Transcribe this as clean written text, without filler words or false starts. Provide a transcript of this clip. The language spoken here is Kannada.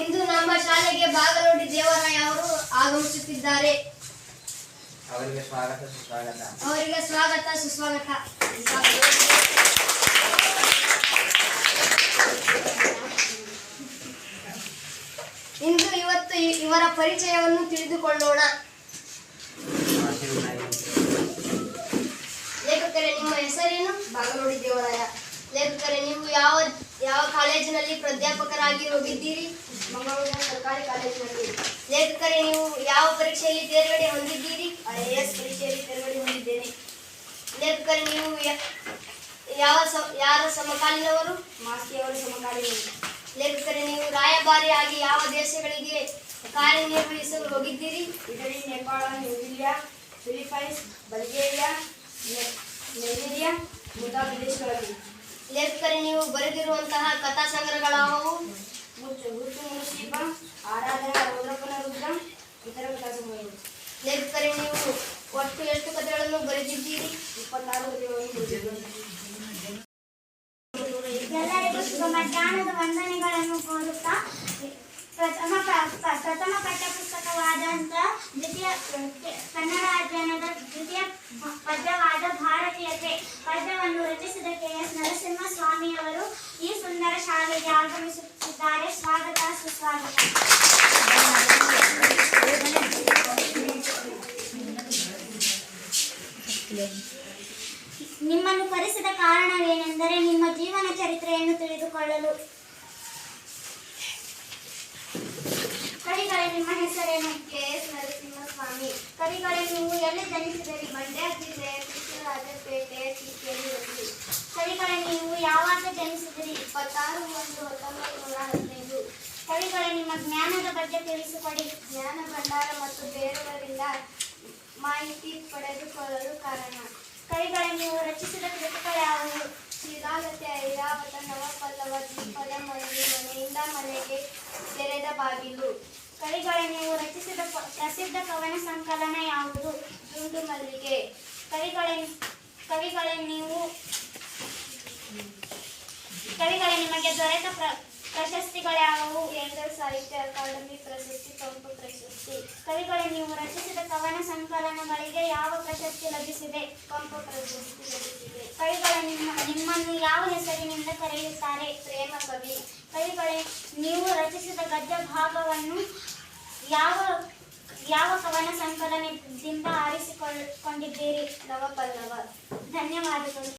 ಇಂದು ನಮ್ಮ ಶಾಲೆಗೆ ಬಾಗಲೋಡಿ ದೇವರಾಯ ಅವರು ಆಗಮಿಸುತ್ತಿದ್ದಾರೆ. ಅವರಿಗೆ ಸ್ವಾಗತ ಸುಸ್ವಾಗತ. ಅವರಿಗೆ ಸ್ವಾಗತ ಸುಸ್ವಾಗತ. ಇವತ್ತು ಇವರ ಪರಿಚಯವನ್ನು ತಿಳಿದುಕೊಳ್ಳೋಣ. ಲೇಖಕರೇ, ನಿಮ್ಮ ಹೆಸರೇನು? ಬಾಗಲೋಡಿ ದೇವರಾಯ. ಲೇಖಕರೇ, ನೀವು ಯಾವ ಕಾಲೇಜಿನಲ್ಲಿ ಪ್ರಾಧ್ಯಾಪಕರಾಗಿ ಹೋಗಿದ್ದೀರಿ? ಮಂಗಳೂರಿನ ಸರ್ಕಾರಿ ಕಾಲೇಜಿನಲ್ಲಿ. ಲೇಖಕರೇ, ನೀವು ಯಾವ ಪರೀಕ್ಷೆಯಲ್ಲಿ ತೇರ್ಗಡೆ ಹೊಂದಿದ್ದೀರಿ? IAS ಪರೀಕ್ಷೆಯಲ್ಲಿ ತೇರ್ಗಡೆ ಹೊಂದಿದ್ದೇನೆ. ಲೇಖಕರೇ, ನೀವು ಯಾರ ಸಮಕಾಲೀನವರು? ಮಾಸ್ತಿಯವರು ಸಮಕಾಲೀನರು. ಲೇಖಕರೇ, ನೀವು ರಾಯಭಾರಿಯಾಗಿ ಯಾವ ದೇಶಗಳಿಗೆ ಕಾರ್ಯನಿರ್ವಹಿಸಲು ಹೋಗಿದ್ದೀರಿ? Italy, Nepal, New Zealand, Philippines, Bulgaria, Nigeria ಮುಂತಾದ ದೇಶಗಳಲ್ಲಿ. ಲೇಖಕರೇ, ನೀವು ಬರೆದಿರುವಂತಹ ಕಥಾ ಸಂಗ್ರಹಗಳಾವುವು? ಹುಟ್ಟು ಮುರುಶೀಪ, ಆರಾಧನಾ, ರುದ್ರಪ್ಪನ ರುದ್ರ, ಇತರ ಕಥಾ ಸಂಗ್ರಹಗಳು. ಲೇಖಕರೇ, ನೀವು ಒಟ್ಟು ಎಷ್ಟು ಕಥೆಗಳನ್ನು ಬರೆದಿದ್ದೀರಿ? 26 ಕಥೆಗಳನ್ನು ಬರೆದಿದ್ದೇನೆ. ಎಲ್ಲರಿಗೂ ಶುಭ ಮಧ್ಯಾಹ್ನದ ವಂದನೆಗಳನ್ನು ಕೋರುತ್ತಾ ಪ್ರಥಮ ಪಠ್ಯಪುಸ್ತಕವಾದಂಥ ಕನ್ನಡ ಅಧ್ಯಯನದ ದ್ವಿತೀಯ ಪದ್ಯವಾದ ಭಾರತೀಯತೆ ಪದ್ಯವನ್ನು ರಚಿಸಿದ KS ನರಸಿಂಹಸ್ವಾಮಿಯವರು ಈ ಸುಂದರ ಶಾಲೆಗೆ ಆಗಮಿಸುತ್ತಿದ್ದಾರೆ. ಸ್ವಾಗತ ಸುಸ್ವಾಗತ. ನಿಮ್ಮನ್ನು ಕರೆಸಿದ ಕಾರಣವೇನೆಂದರೆ ನಿಮ್ಮ ಜೀವನ ಚರಿತ್ರೆಯನ್ನು ತಿಳಿದುಕೊಳ್ಳಲು. ಕವಿಗಳೇ, ನಿಮ್ಮ ಹೆಸರೇನು? KS ನರಸಿಂಹಸ್ವಾಮಿ. ಕವಿಗಳೇ, ನೀವು ಎಲ್ಲಿ ಜನಿಸಿದಿರಿ? ಮಂಡ್ಯ ಜಿಲ್ಲೆ ಕೃಷ್ಣರಾಜಪೇಟೆ ಟಿಕೆಯಲ್ಲಿ. ಕವಿಗಳೇ, ನೀವು ಯಾವಾಗ ಜನಿಸಿದಿರಿ? 26/1/1915. ಕವಿಗಳೇ, ನಿಮ್ಮ ಜ್ಞಾನದ ಬಗ್ಗೆ ತಿಳಿಸಿಕೊಡಿ. ಜ್ಞಾನ ಭಂಡಾರ ಮತ್ತು ಬೇರೆಯವರಿಂದ ಮಾಹಿತಿ ಪಡೆದುಕೊಳ್ಳಲು ಕಾರಣ. ಕವಿಗಳೇ, ನೀವು ರಚಿಸಿದ ಕೃತಿಗಳು ಯಾವುವು? ಶೀಲಾಲತೆ, ಐರಾವತ, ನವಪಲ್ಲವ, ದ್ವಿಪದ, ಮಂಜು, ಮನೆಯಿಂದ ಮನೆಗೆ ತೆರೆದ ಬಾಗಿಲು. ಕವಿಗಳೇ, ನೀವು ರಚಿಸಿದ ಪ್ರಸಿದ್ಧ ಕವನ ಸಂಕಲನ ಯಾವುದು? ದುಂಡು ಮಲ್ಲಿಗೆ. ಕವಿಗಳೇ, ನಿಮಗೆ ದೊರೆತ ಪ್ರಶಸ್ತಿಗಳ್ಯಾವುವು? ಕೇಂದ್ರ ಸಾಹಿತ್ಯ ಅಕಾಡೆಮಿ ಪ್ರಶಸ್ತಿ, ಪಂಪ ಪ್ರಶಸ್ತಿ. ಕವಿಗಳೇ, ನೀವು ರಚಿಸಿದ ಕವನ ಸಂಕಲನಗಳಿಗೆ ಯಾವ ಪ್ರಶಸ್ತಿ ಲಭಿಸಿದೆ? ಪಂಪ ಪ್ರಶಸ್ತಿ ಲಭಿಸಿದೆ. ಕವಿಗಳೇ, ನಿಮ್ಮನ್ನು ಯಾವ ಹೆಸರಿನಿಂದ ಕರೆಯುತ್ತಾರೆ? ಪ್ರೇಮ ಕವಿ. ಕವಿಗಳೇ, ನೀವು ರಚಿಸಿದ ಗದ್ಯ ಭಾಗವನ್ನು ಯಾವ ಕವನ ಸಂಕಲನದಿಂದ ಆರಿಸಿಕೊಂಡಿದ್ದೀರಿ? ನವಪಲ್ಲವ. ಧನ್ಯವಾದಗಳು.